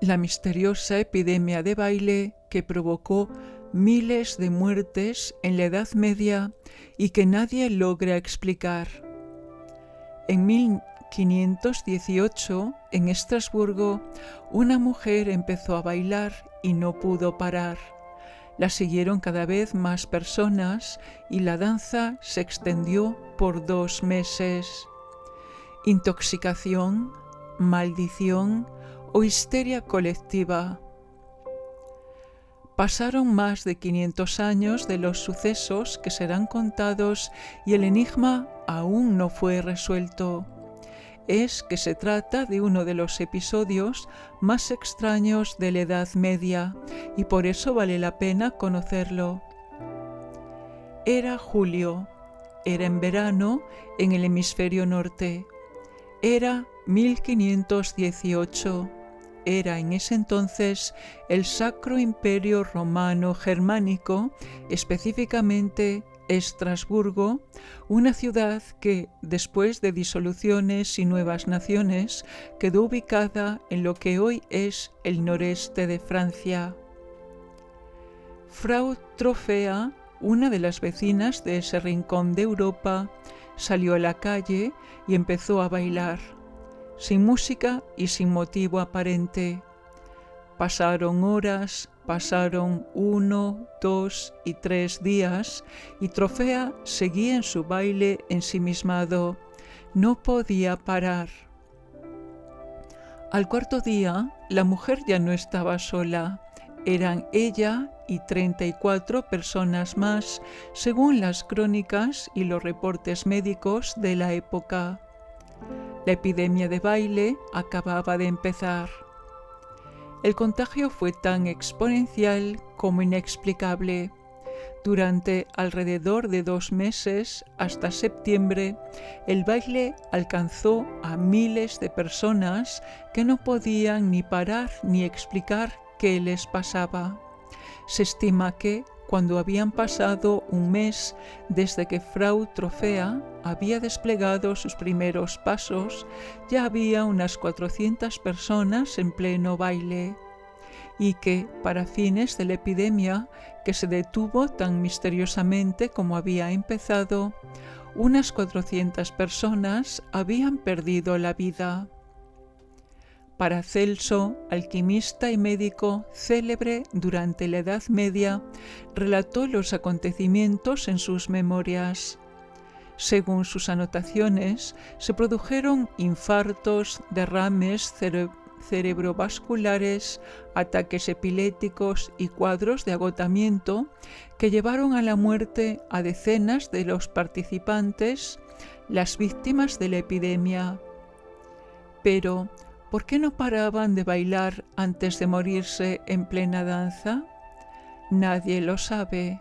La misteriosa epidemia de baile que provocó miles de muertes en la Edad Media y que nadie logra explicar. En 1518, en Estrasburgo, una mujer empezó a bailar y no pudo parar. La siguieron cada vez más personas y la danza se extendió por 2 meses. Intoxicación, maldición o histeria colectiva. Pasaron más de 500 años de los sucesos que serán contados y el enigma aún no fue resuelto. Es que se trata de uno de los episodios más extraños de la Edad Media y por eso vale la pena conocerlo. Era julio, era en verano en el hemisferio norte. Era 1518. Era en ese entonces el Sacro Imperio Romano Germánico, específicamente Estrasburgo, una ciudad que, después de disoluciones y nuevas naciones, quedó ubicada en lo que hoy es el noreste de Francia. Frau Trofea, una de las vecinas de ese rincón de Europa, salió a la calle y empezó a bailar, sin música y sin motivo aparente. Pasaron horas, pasaron 1, 2 y 3 días y Trofea seguía en su baile ensimismado. No podía parar. Al 4.º día, la mujer ya no estaba sola. Eran ella y 34 personas más, según las crónicas y los reportes médicos de la época. La epidemia de baile acababa de empezar. El contagio fue tan exponencial como inexplicable. Durante alrededor de 2 meses, hasta septiembre, el baile alcanzó a miles de personas que no podían ni parar ni explicar qué les pasaba. Se estima que, cuando habían pasado 1 mes desde que Frau Trofea había desplegado sus primeros pasos, ya había unas 400 personas en pleno baile, y que, para fines de la epidemia, que se detuvo tan misteriosamente como había empezado, unas 400 personas habían perdido la vida. Paracelso, alquimista y médico célebre durante la Edad Media, relató los acontecimientos en sus memorias. Según sus anotaciones, se produjeron infartos, derrames cerebrovasculares, ataques epilépticos y cuadros de agotamiento que llevaron a la muerte a decenas de los participantes, las víctimas de la epidemia. Pero, ¿por qué no paraban de bailar antes de morirse en plena danza? Nadie lo sabe.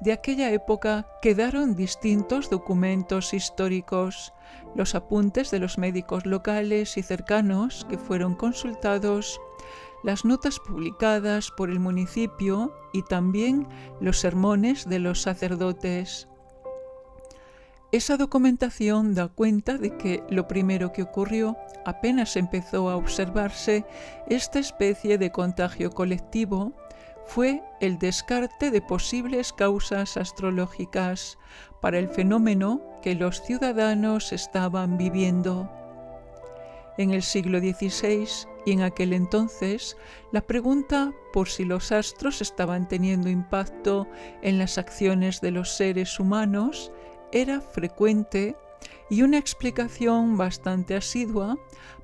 De aquella época quedaron distintos documentos históricos, los apuntes de los médicos locales y cercanos que fueron consultados, las notas publicadas por el municipio y también los sermones de los sacerdotes. Esa documentación da cuenta de que lo primero que ocurrió apenas empezó a observarse esta especie de contagio colectivo fue el descarte de posibles causas astrológicas para el fenómeno que los ciudadanos estaban viviendo. En el siglo XVI y en aquel entonces, la pregunta por si los astros estaban teniendo impacto en las acciones de los seres humanos era frecuente y una explicación bastante asidua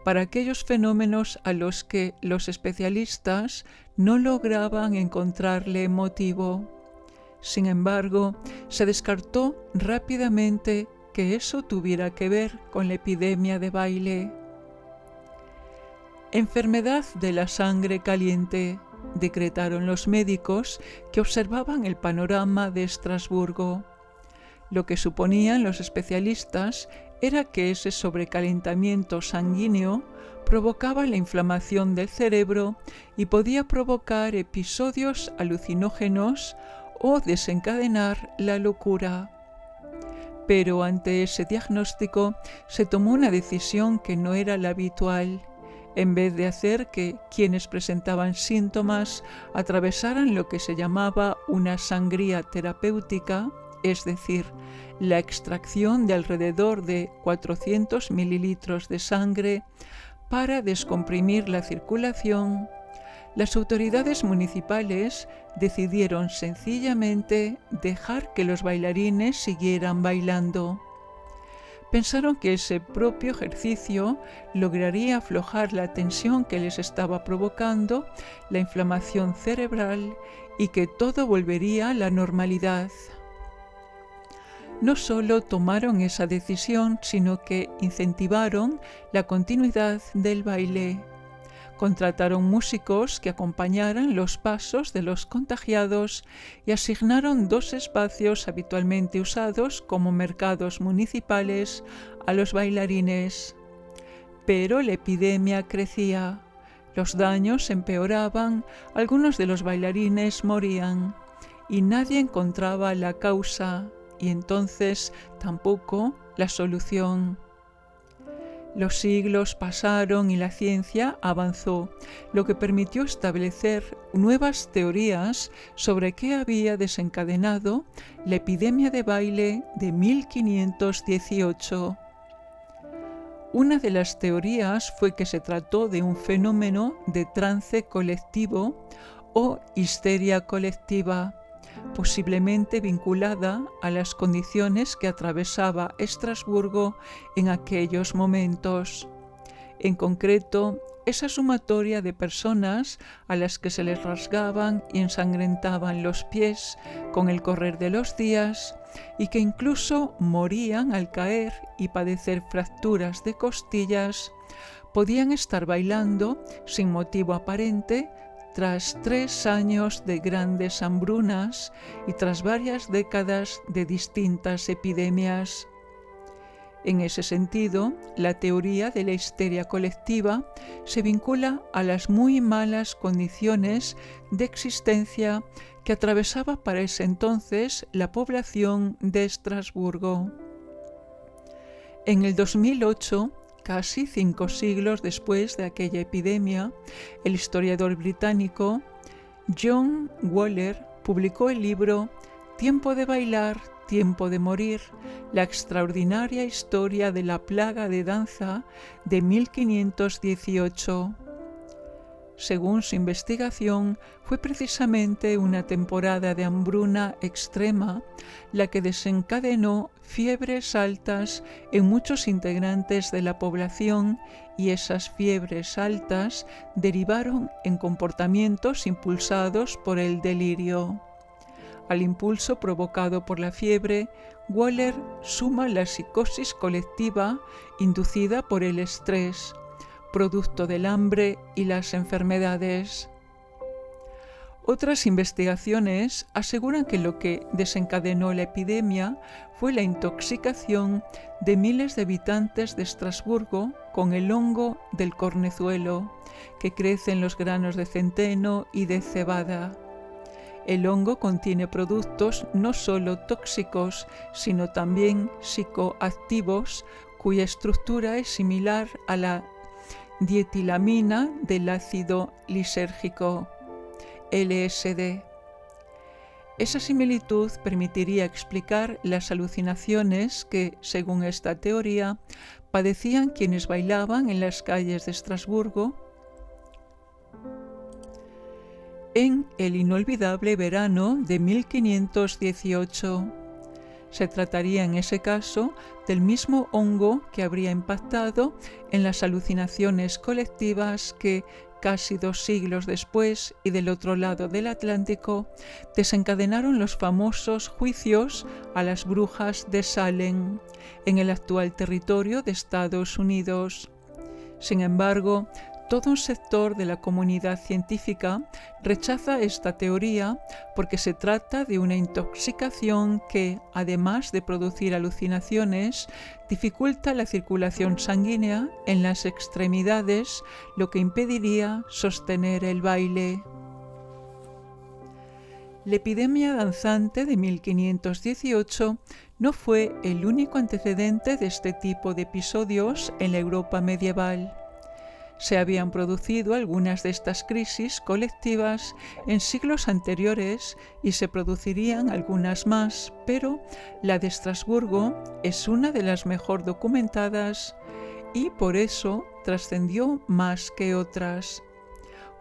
para aquellos fenómenos a los que los especialistas no lograban encontrarle motivo. Sin embargo, se descartó rápidamente que eso tuviera que ver con la epidemia de baile. Enfermedad de la sangre caliente, decretaron los médicos que observaban el panorama de Estrasburgo. Lo que suponían los especialistas era que ese sobrecalentamiento sanguíneo provocaba la inflamación del cerebro y podía provocar episodios alucinógenos o desencadenar la locura. Pero ante ese diagnóstico se tomó una decisión que no era la habitual. en vez de hacer que quienes presentaban síntomas atravesaran lo que se llamaba una sangría terapéutica, es decir, la extracción de alrededor de 400 mililitros de sangre para descomprimir la circulación, las autoridades municipales decidieron sencillamente dejar que los bailarines siguieran bailando. Pensaron que ese propio ejercicio lograría aflojar la tensión que les estaba provocando la inflamación cerebral y que todo volvería a la normalidad. No solo tomaron esa decisión, sino que incentivaron la continuidad del baile. Contrataron músicos que acompañaran los pasos de los contagiados y asignaron 2 espacios habitualmente usados como mercados municipales a los bailarines. Pero la epidemia crecía, los daños empeoraban, algunos de los bailarines morían y nadie encontraba la causa y entonces tampoco la solución. Los siglos pasaron y la ciencia avanzó, lo que permitió establecer nuevas teorías sobre qué había desencadenado la epidemia de baile de 1518. Una de las teorías fue que se trató de un fenómeno de trance colectivo o histeria colectiva, posiblemente vinculada a las condiciones que atravesaba Estrasburgo en aquellos momentos. En concreto, esa sumatoria de personas a las que se les rasgaban y ensangrentaban los pies con el correr de los días y que incluso morían al caer y padecer fracturas de costillas, podían estar bailando sin motivo aparente tras 3 años de grandes hambrunas y tras varias décadas de distintas epidemias. En ese sentido, la teoría de la histeria colectiva se vincula a las muy malas condiciones de existencia que atravesaba para ese entonces la población de Estrasburgo. En el 2008, casi 5 siglos después de aquella epidemia, el historiador británico John Waller publicó el libro Tiempo de bailar, tiempo de morir, la extraordinaria historia de la plaga de danza de 1518. Según su investigación, fue precisamente una temporada de hambruna extrema la que desencadenó fiebres altas en muchos integrantes de la población y esas fiebres altas derivaron en comportamientos impulsados por el delirio. Al impulso provocado por la fiebre, Waller suma la psicosis colectiva inducida por el estrés, producto del hambre y las enfermedades. Otras investigaciones aseguran que lo que desencadenó la epidemia fue la intoxicación de miles de habitantes de Estrasburgo con el hongo del cornezuelo, que crece en los granos de centeno y de cebada. El hongo contiene productos no solo tóxicos, sino también psicoactivos, cuya estructura es similar a la dietilamina del ácido lisérgico, LSD. Esa similitud permitiría explicar las alucinaciones que, según esta teoría, padecían quienes bailaban en las calles de Estrasburgo en el inolvidable verano de 1518. Se trataría en ese caso del mismo hongo que habría impactado en las alucinaciones colectivas que, casi 2 siglos después y del otro lado del Atlántico, desencadenaron los famosos juicios a las brujas de Salem, en el actual territorio de Estados Unidos. Sin embargo, todo un sector de la comunidad científica rechaza esta teoría porque se trata de una intoxicación que, además de producir alucinaciones, dificulta la circulación sanguínea en las extremidades, lo que impediría sostener el baile. La epidemia danzante de 1518 no fue el único antecedente de este tipo de episodios en la Europa medieval. Se habían producido algunas de estas crisis colectivas en siglos anteriores y se producirían algunas más, pero la de Estrasburgo es una de las mejor documentadas y por eso trascendió más que otras.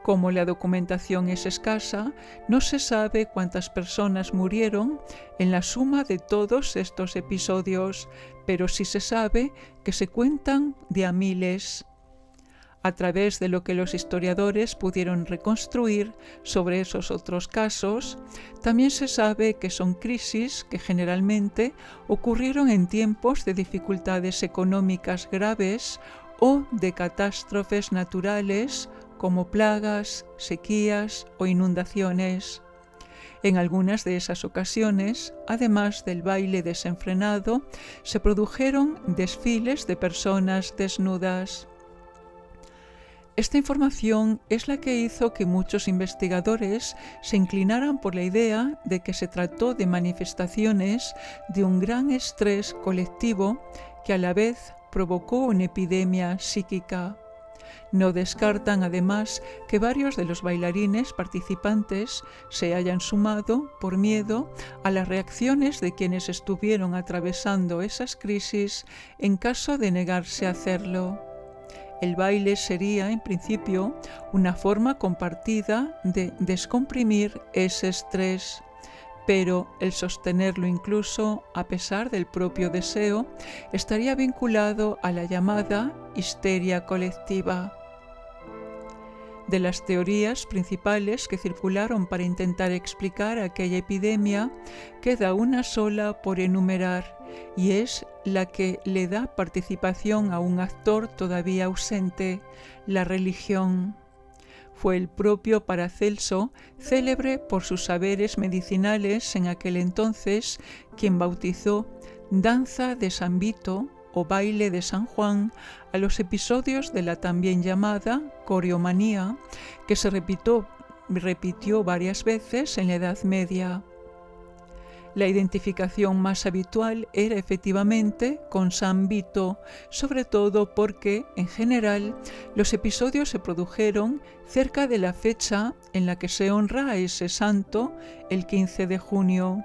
Como la documentación es escasa, no se sabe cuántas personas murieron en la suma de todos estos episodios, pero sí se sabe que se cuentan de a miles. A través de lo que los historiadores pudieron reconstruir sobre esos otros casos, también se sabe que son crisis que generalmente ocurrieron en tiempos de dificultades económicas graves o de catástrofes naturales como plagas, sequías o inundaciones. En algunas de esas ocasiones, además del baile desenfrenado, se produjeron desfiles de personas desnudas. Esta información es la que hizo que muchos investigadores se inclinaran por la idea de que se trató de manifestaciones de un gran estrés colectivo que a la vez provocó una epidemia psíquica. No descartan además que varios de los bailarines participantes se hayan sumado por miedo a las reacciones de quienes estuvieron atravesando esas crisis en caso de negarse a hacerlo. El baile sería, en principio, una forma compartida de descomprimir ese estrés, pero el sostenerlo incluso a pesar del propio deseo estaría vinculado a la llamada histeria colectiva. De las teorías principales que circularon para intentar explicar aquella epidemia, queda una sola por enumerar, y es la que le da participación a un actor todavía ausente, la religión. Fue el propio Paracelso, célebre por sus saberes medicinales en aquel entonces, quien bautizó danza de San Vito o baile de San Juan a los episodios de la también llamada coriomanía, que se repitió varias veces en la Edad Media. La identificación más habitual era efectivamente con San Vito, sobre todo porque, en general, los episodios se produjeron cerca de la fecha en la que se honra a ese santo, el 15 de junio.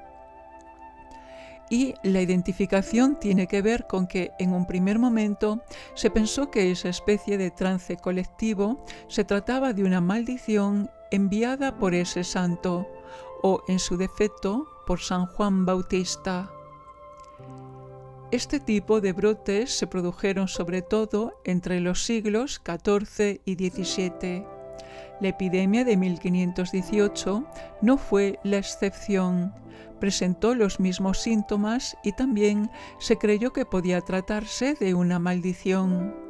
Y la identificación tiene que ver con que en un primer momento se pensó que esa especie de trance colectivo se trataba de una maldición enviada por ese santo, o en su defecto por San Juan Bautista. Este tipo de brotes se produjeron sobre todo entre los siglos XIV y XVII. La epidemia de 1518 no fue la excepción. Presentó los mismos síntomas y también se creyó que podía tratarse de una maldición.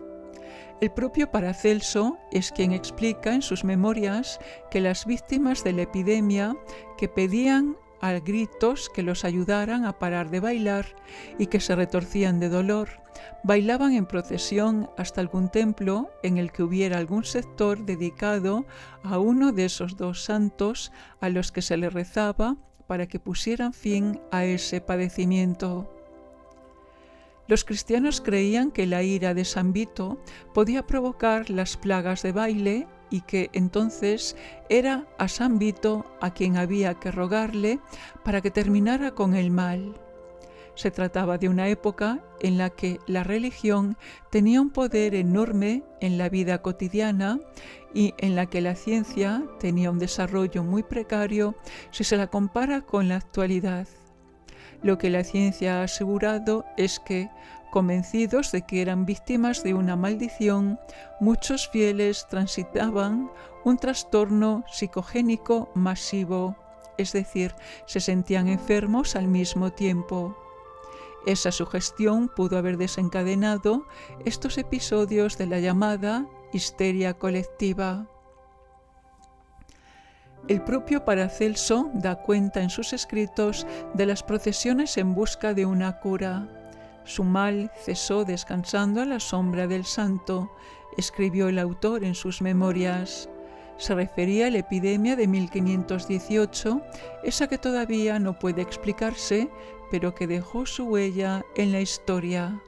El propio Paracelso es quien explica en sus memorias que las víctimas de la epidemia, que pedían a gritos que los ayudaran a parar de bailar y que se retorcían de dolor, bailaban en procesión hasta algún templo en el que hubiera algún sector dedicado a uno de esos dos santos a los que se le rezaba para que pusieran fin a ese padecimiento. Los cristianos creían que la ira de San Vito podía provocar las plagas de baile y que entonces era a San Vito a quien había que rogarle para que terminara con el mal. Se trataba de una época en la que la religión tenía un poder enorme en la vida cotidiana y en la que la ciencia tenía un desarrollo muy precario si se la compara con la actualidad. Lo que la ciencia ha asegurado es que, convencidos de que eran víctimas de una maldición, muchos fieles transitaban un trastorno psicogénico masivo, es decir, se sentían enfermos al mismo tiempo. Esa sugestión pudo haber desencadenado estos episodios de la llamada histeria colectiva. El propio Paracelso da cuenta en sus escritos de las procesiones en busca de una cura. Su mal cesó descansando a la sombra del santo, escribió el autor en sus memorias. Se refería a la epidemia de 1518, esa que todavía no puede explicarse, pero que dejó su huella en la historia.